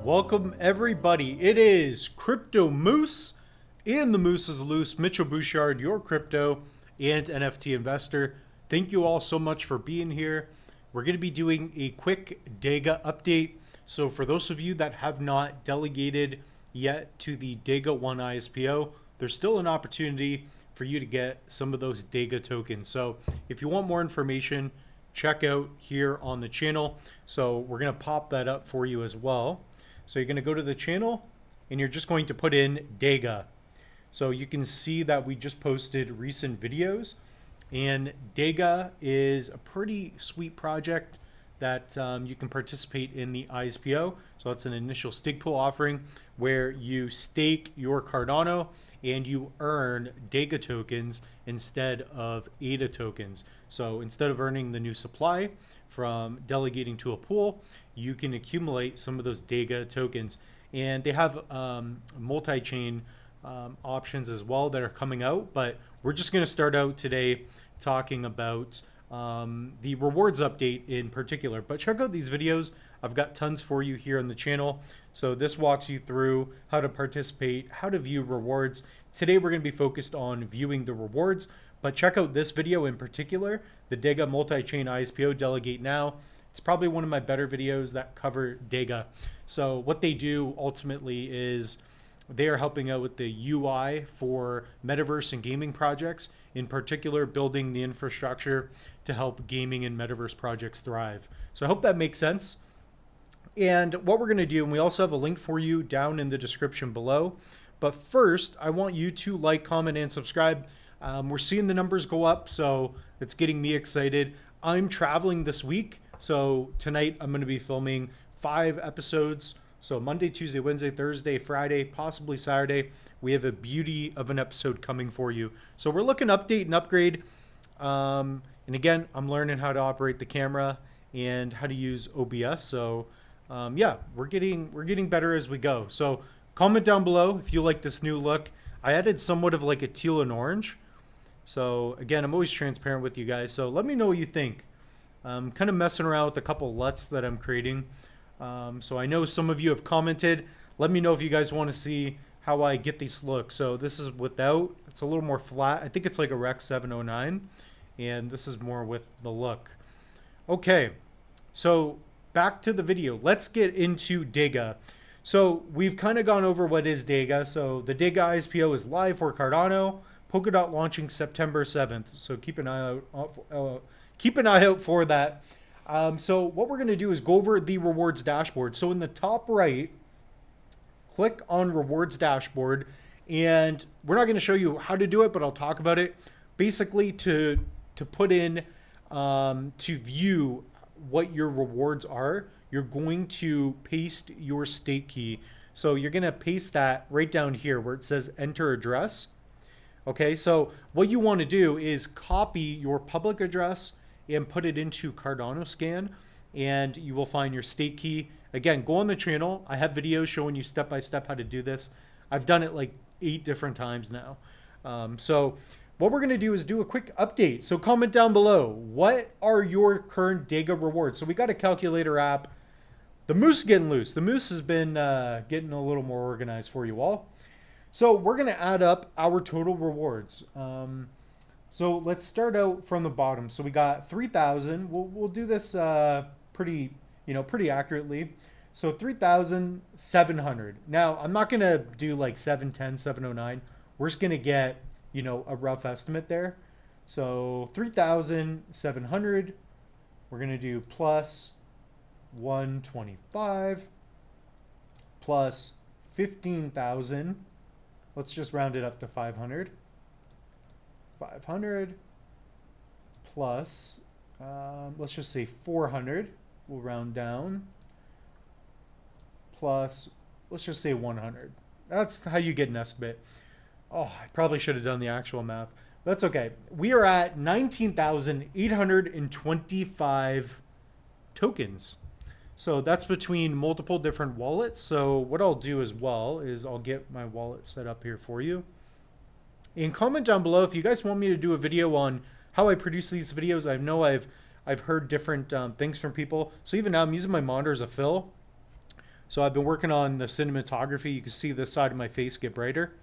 Welcome everybody. It is Crypto Moose and the Moose is Loose. Mitchell Bouchard, your crypto and NFT investor. Thank you all so much for being here. We're going to be doing a quick DEGA update. So for those of you that have not delegated yet to the DEGA 1 ISPO, there's still an opportunity for you to get some of those DEGA tokens. So if you want more information, check out here on the channel. So we're going to pop that up for you as well. So you're going to go to the channel and you're just going to put in DEGA. So you can see that we just posted recent videos, and DEGA is a pretty sweet project that you can participate in the ISPO. So it's an initial stake pool offering where you stake your Cardano and you earn DEGA tokens instead of ADA tokens. So instead of earning the new supply from delegating to a pool, you can accumulate some of those DEGA tokens. And they have multi-chain options as well that are coming out. But we're just going to start out today talking about the rewards update in particular. But check out these videos. I've got tons for you here on the channel. So this walks you through how to participate, how to view rewards. Today we're going to be focused on viewing the rewards, but check out this video in particular, the DEGA multi-chain ISPO Delegate Now. It's probably one of my better videos that cover DEGA. So what they do ultimately is they are helping out with the UI for metaverse and gaming projects, in particular building the infrastructure to help gaming and metaverse projects thrive. So I hope that makes sense. And what we're going to do, and we also have a link for you down in the description below. But first, I want you to like, comment, and subscribe. We're seeing the numbers go up, so it's getting me excited. I'm traveling this week, so tonight I'm going to be filming 5 episodes. So Monday, Tuesday, Wednesday, Thursday, Friday, possibly Saturday. We have a beauty of an episode coming for you. So we're looking to update and upgrade. And again, I'm learning how to operate the camera and how to use OBS. So yeah, we're getting better as we go. So comment down below if you like this new look. I added somewhat of like a teal and orange. So again, I'm always transparent with you guys. So let me know what you think. I'm kind of messing around with a couple LUTs that I'm creating. So I know some of you have commented. Let me know if you guys want to see how I get these looks. So this is without, it's a little more flat. I think it's like a Rec 709. And this is more with the look. Okay, so back to the video. Let's get into DEGA. So we've kind of gone over what is DEGA. So the DEGA ISPO is live for Cardano. Polkadot launching September 7th. So keep an eye out for that. So what we're going to do is go over the rewards dashboard. So in the top right, click on rewards dashboard, and we're not going to show you how to do it, but I'll talk about it. Basically to put in, to view what your rewards are, you're going to paste your stake key. So you're going to paste that right down here where it says enter address. Okay, so what you want to do is copy your public address and put it into Cardano Scan, and you will find your stake key. Again, go on the channel. I have videos showing you step by step how to do this. I've done it like 8 different times now. So what we're going to do is do a quick update. So comment down below, what are your current DEGA rewards? So we got a calculator app. The Moose is getting loose. The Moose has been getting a little more organized for you all. So we're going to add up our total rewards. So let's start out from the bottom. So we got 3,000. We'll do this pretty accurately. So 3,700. Now I'm not going to do like 710, 709. We're just going to get, a rough estimate there. So 3,700. We're going to do plus 125 plus 15,000. Let's just round it up to 500. 500 plus, let's just say 400. We'll round down. Plus, let's just say 100. That's how you get an estimate. Oh, I probably should have done the actual math. That's okay. We are at 19,825 tokens. So that's between multiple different wallets. So what I'll do as well is I'll get my wallet set up here for you. And comment down below if you guys want me to do a video on how I produce these videos. I know I've heard different things from people. So even now I'm using my monitor as a fill. So I've been working on the cinematography. You can see this side of my face get brighter.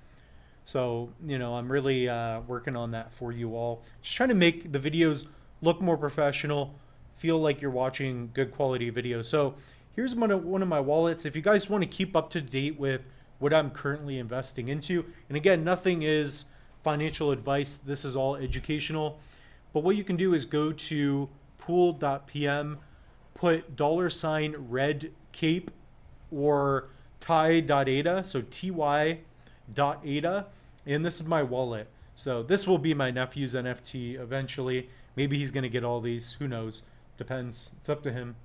So, you know, I'm really working on that for you all. Just trying to make the videos look more professional, feel like you're watching good quality videos. So here's one of my wallets. If you guys want to keep up to date with what I'm currently investing into, and again, nothing is financial advice. This is all educational. But what you can do is go to pool.pm, put $red cape or ty.ada, so ty.ada, and this is my wallet. So this will be my nephew's NFT eventually. Maybe he's going to get all these. Who knows? Depends. It's up to him.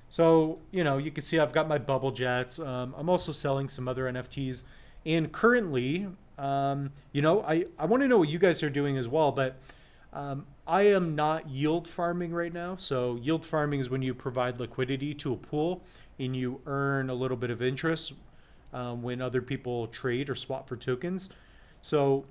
So, you know, you can see I've got my bubble jets. I'm also selling some other NFTs. And currently, you know, I want to know what you guys are doing as well, but I am not yield farming right now. So yield farming is when you provide liquidity to a pool and you earn a little bit of interest when other people trade or swap for tokens. So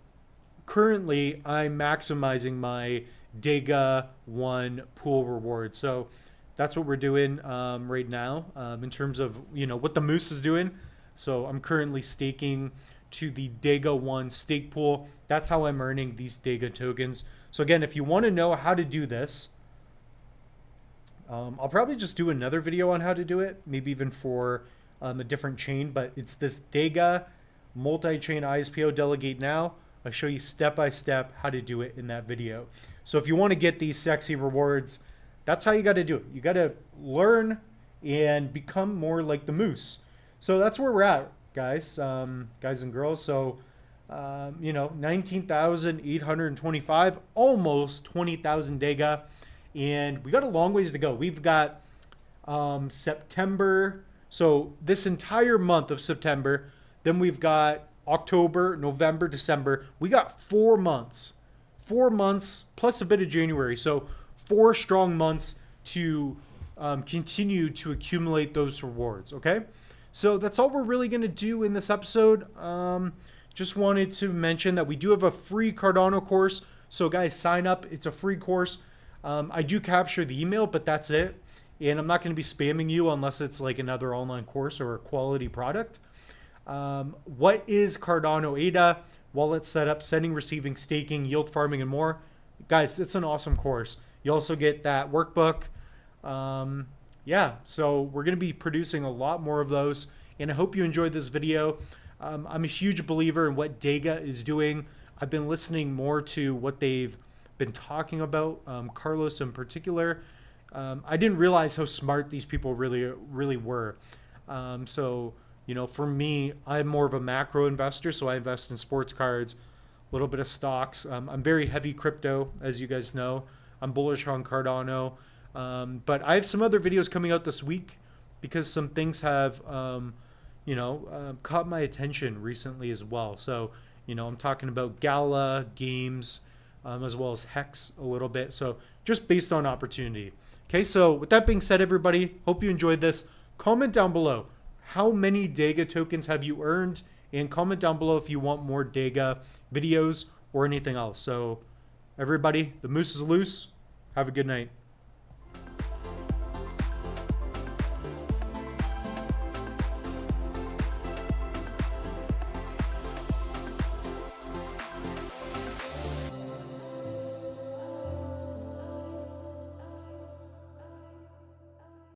currently I'm maximizing my DEGA 1 pool reward. So that's what we're doing right now in terms of, you know, what the Moose is doing. So I'm currently staking to the DEGA 1 stake pool. That's how I'm earning these DEGA tokens. So again, if you want to know how to do this, I'll probably just do another video on how to do it, maybe even for a different chain, but it's this DEGA multi-chain ISPO delegate now. I'll show you step by step how to do it in that video. So if you want to get these sexy rewards, that's how you got to do it. You got to learn and become more like the Moose. So that's where we're at, guys, guys and girls. So, you know, 19,825, almost 20,000 DEGA. And we got a long ways to go. We've got September. So this entire month of September, then we've got October, November, December. We got 4 months plus a bit of January. So 4 strong months to continue to accumulate those rewards. Okay. So that's all we're really going to do in this episode. Just wanted to mention that we do have a free Cardano course. So guys, sign up. It's a free course. I do capture the email, but that's it. And I'm not going to be spamming you unless it's like another online course or a quality product. What is Cardano ADA? Wallet setup, sending, receiving, staking, yield farming, and more. Guys, it's an awesome course. You also get that workbook. Yeah, so we're going to be producing a lot more of those. And I hope you enjoyed this video. I'm a huge believer in what DEGA is doing. I've been listening more to what they've been talking about, Carlos in particular. I didn't realize how smart these people really were. So, you know, for me, I'm more of a macro investor, so I invest in sports cards, a little bit of stocks. I'm very heavy crypto, as you guys know. I'm bullish on Cardano. But I have some other videos coming out this week because some things have, you know, caught my attention recently as well. So, you know, I'm talking about Gala games, as well as Hex a little bit. So just based on opportunity. Okay, so with that being said, everybody, hope you enjoyed this. Comment down below, how many DEGA tokens have you earned? And comment down below if you want more DEGA videos or anything else. So everybody, the Moose is loose. Have a good night.